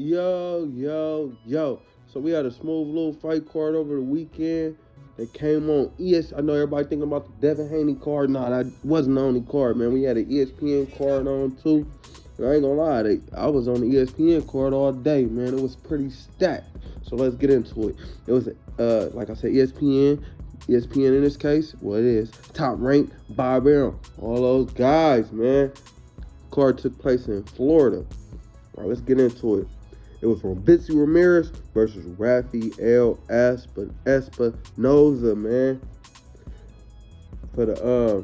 Yo. So we had a smooth little fight card over the weekend that came on ES. I know everybody thinking about the Devin Haney card. Nah, that wasn't the only card, man. We had an ESPN card on too. And I ain't gonna lie, I was on the ESPN card all day, man. It was pretty stacked. So let's get into it. It was, like I said, ESPN. ESPN in this case, well, it is top ranked, Bob Arum, all those guys, man. Card took place in Florida. All right, let's get into it. It was Robiesy Ramirez versus Rafael Espinoza, man. For the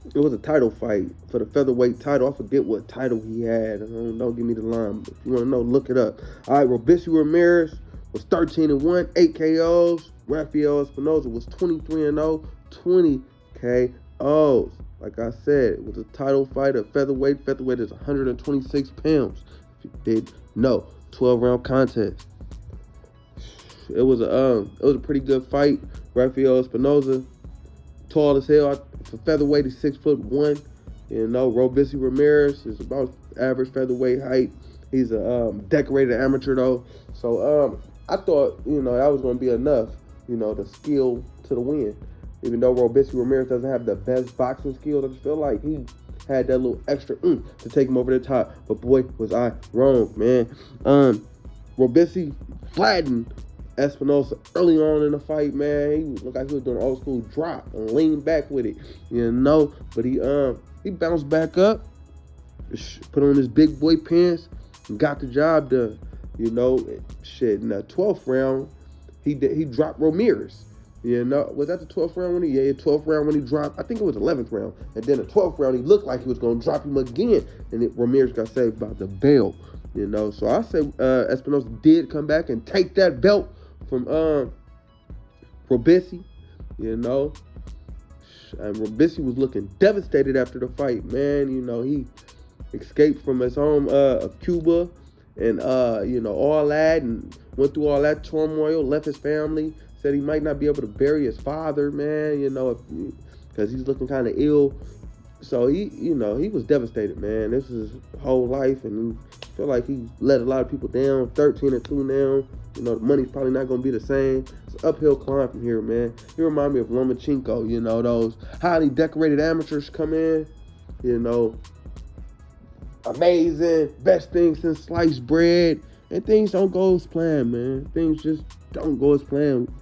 it was a title fight for the featherweight title. I forget what title he had. Don't give me the line. But if you want to know, look it up. All right, Robiesy Ramirez was 13-1, 8 KOs. Rafael Espinoza was 23-0, 20 KOs. Like I said, it was a title fight of featherweight. Featherweight is 126 pounds. If you did know, 12-round contest. It was a pretty good fight. Rafael Espinoza, tall as hell. For featherweight, he's 6'1". You know, Robiesy Ramirez is about average featherweight height. He's a decorated amateur though. So I thought, that was going to be enough, the skill to the win. Even though Robiesy Ramirez doesn't have the best boxing skills, I just feel like he had that little extra to take him over the top. But boy, was I wrong, man. Robiesy flattened Espinoza early on in the fight, man. He looked like he was doing an old school drop and leaned back with it, But he bounced back up, put on his big boy pants, and got the job done. In the 12th round, he dropped Ramirez. Was that the 12th round when 12th round when he dropped? I think it was 11th round. And then the 12th round, he looked like he was going to drop him again. And Ramirez got saved by the bell, So I say Espinoza did come back and take that belt from Robiesy, And Robiesy was looking devastated after the fight, man. He escaped from his home of Cuba and, all that, and went through all that turmoil, left his family. Said he might not be able to bury his father, man, because he's looking kind of ill. So he was devastated, man. This is his whole life, and I feel like he let a lot of people down. 13-2 now. The money's probably not gonna be the same. It's an uphill climb from here, man. He remind me of Lomachenko. Those highly decorated amateurs come in, amazing, best thing since sliced bread, and things don't go as planned, man. Things just don't go as planned.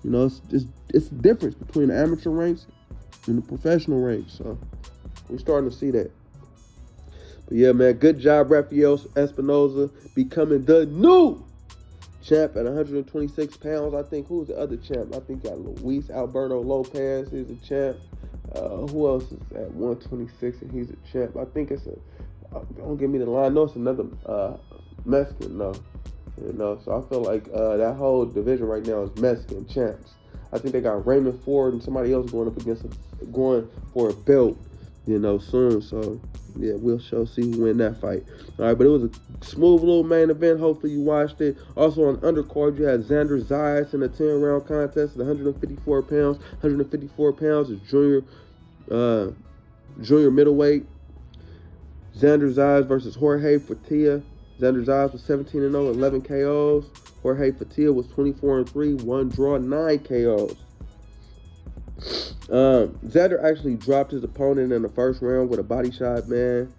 It's the difference between the amateur ranks and the professional ranks. So we're starting to see that. But yeah, man, good job, Rafael Espinoza, becoming the new champ at 126 pounds. I think, who's the other champ? I think got Luis Alberto Lopez. He's a champ. Who else is at 126 and he's a champ? I think it's don't give me the line. No, it's another Mexican, no. So I feel like that whole division right now is Mexican champs. I think they got Raymond Ford and somebody else going for a belt, soon. So yeah, we'll see who win that fight. All right, but it was a smooth little main event. Hopefully you watched it. Also on undercard, you had Xander Zayas in a 10-round contest at 154 pounds. 154 pounds is junior middleweight. Xander Zayas versus Jorge Fatilla. Xander Zayas was 17-0, 11 KOs. Jorge Fatilla was 24-3, 1 draw, 9 KOs. Xander actually dropped his opponent in the first round with a body shot, man.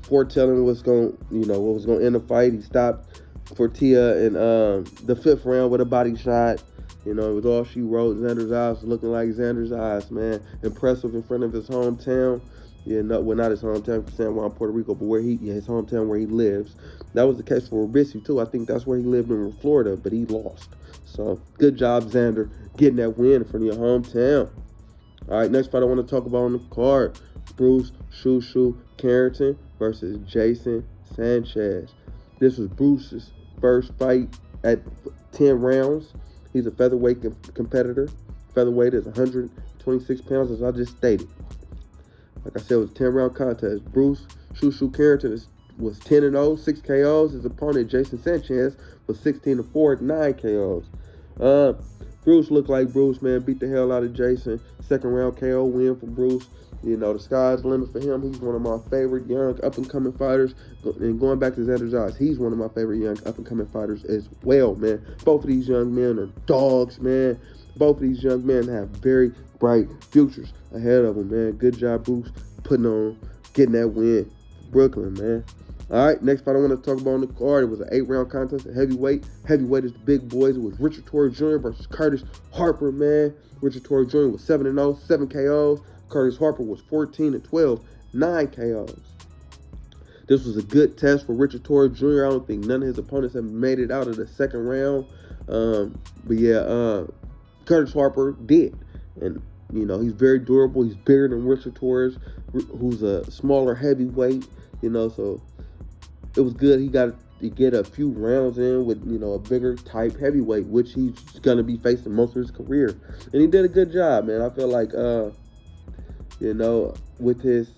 Foretelling what was going to end the fight. He stopped Fatilla in the 5th round with a body shot. It was all she wrote. Xander Zayas was looking like Xander Zayas, man. Impressive in front of his hometown. Not his hometown, San Juan, Puerto Rico, but his hometown where he lives. That was the case for Robiesy too. I think that's where he lived in Florida, but he lost. So good job, Xander, getting that win from your hometown. All right, next fight I want to talk about on the card: Bruce Shoo Carrington versus Jason Sanchez. This was Bruce's first fight at 10 rounds. He's a featherweight competitor. Featherweight is 126 pounds, as I just stated. Like I said, it was a 10-round contest. Bruce Shoo Carrington was 10-0, 6 KOs. His opponent, Jason Sanchez, was 16-4, 9 KOs. For Bruce looked like Bruce, man. Beat the hell out of Jason. Second round KO win for Bruce. You know, the sky's the limit for him. He's one of my favorite young up-and-coming fighters. And going back to Xander Zayas, he's one of my favorite young up-and-coming fighters as well, man. Both of these young men are dogs, man. Both of these young men have very bright futures ahead of them, man. Good job, Bruce, getting that win. Brooklyn, man. All right, next fight I want to talk about on the card. It was an 8-round contest at heavyweight. Heavyweight is the big boys. It was Richard Torrey Jr. versus Curtis Harper, man. Richard Torrey Jr. was 7-0, 7 KOs. Curtis Harper was 14-12, 9 KOs. This was a good test for Richard Torrey Jr. I don't think none of his opponents have made it out of the second round. Curtis Harper did. And, you know, he's very durable. He's bigger than Richard Torrey, who's a smaller heavyweight, you know, so it was good. He got to get a few rounds in with, you know, a bigger type heavyweight, which he's going to be facing most of his career. And he did a good job, man. I feel like, you know, with his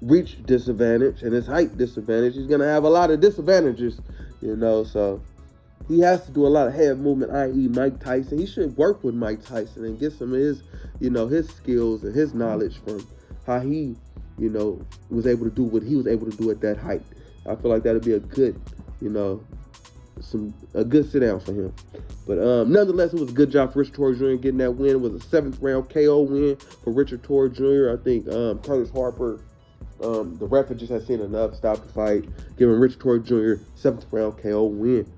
reach disadvantage and his height disadvantage, he's going to have a lot of disadvantages, you know, so he has to do a lot of head movement, i.e. Mike Tyson. He should work with Mike Tyson and get some of his, you know, his skills and his knowledge from how he, you know, was able to do what he was able to do at that height. I feel like that would be a good, you know, a good sit down for him. But nonetheless, it was a good job for Richard Torrey Jr. getting that win. It was a 7th round KO win for Richard Torrey Jr. I think Curtis Harper, the ref just had seen enough, stopped the fight, giving Richard Torrey Jr. 7th round KO win.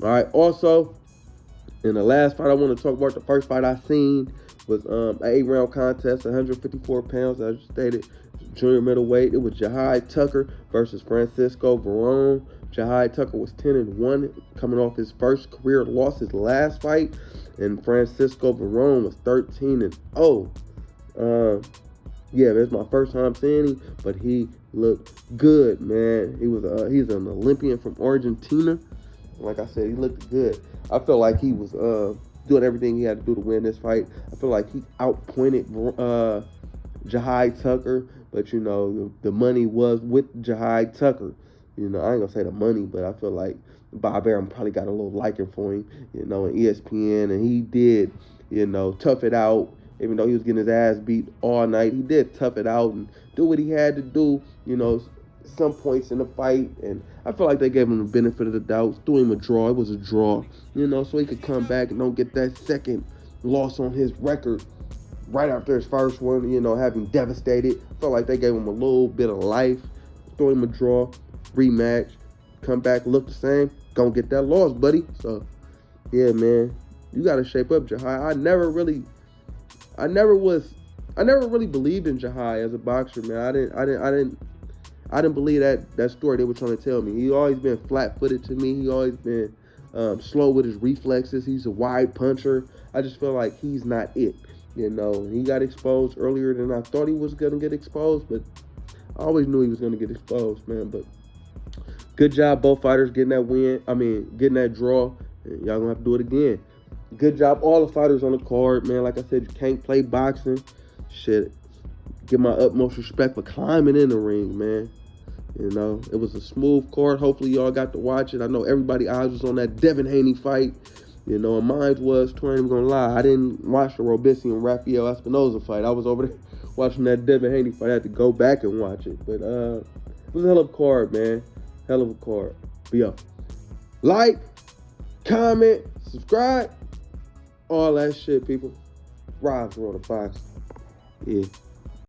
All right, also, in the last fight I want to talk about, the first fight I seen was an 8-round contest, 154 pounds, as I stated, junior middleweight. It was Jahai Tucker versus Francisco Varone. Jahai Tucker was 10-1, coming off his first career loss, his last fight, and Francisco Varone was 13-0. Yeah, that's my first time seeing him, but he looked good, man. He's an Olympian from Argentina. Like I said, he looked good. I felt like he was doing everything he had to do to win this fight. I feel like he outpointed Jahai Tucker, but, you know, the money was with Jahai Tucker. You know, I ain't gonna say the money, but I feel like Bob Arum probably got a little liking for him, you know, in ESPN, and he did, you know, tough it out. Even though he was getting his ass beat all night, he did tough it out and do what he had to do, you know, some points in the fight. And I feel like they gave him the benefit of the doubt, threw him a draw. It was a draw, you know, so he could come back and don't get that second loss on his record right after his first one, you know, having devastated. I felt like they gave him a little bit of life, throw him a draw, rematch, come back, look the same, gonna get that loss, buddy. So, yeah, man, you gotta shape up, Jahai. I never really believed in Jahai as a boxer, man. I didn't believe that story they were trying to tell me. He always been flat-footed to me. He always been slow with his reflexes. He's a wide puncher. I just feel like he's not it, you know. He got exposed earlier than I thought he was gonna get exposed, but I always knew he was gonna get exposed, man. But good job, both fighters getting that win. Getting that draw. And y'all gonna have to do it again. Good job, all the fighters on the card, man. Like I said, you can't play boxing. Shit, give my utmost respect for climbing in the ring, man. You know, it was a smooth card. Hopefully y'all got to watch it. I know everybody's eyes was on that Devin Haney fight. You know, and mine was, I ain't gonna lie, I didn't watch the Robiesy and Rafael Espinoza fight. I was over there watching that Devin Haney fight. I had to go back and watch it. But it was a hell of a card, man. Hell of a card. But yo, like, comment, subscribe, all that shit, people. Rise, World of Boxing. Yeah.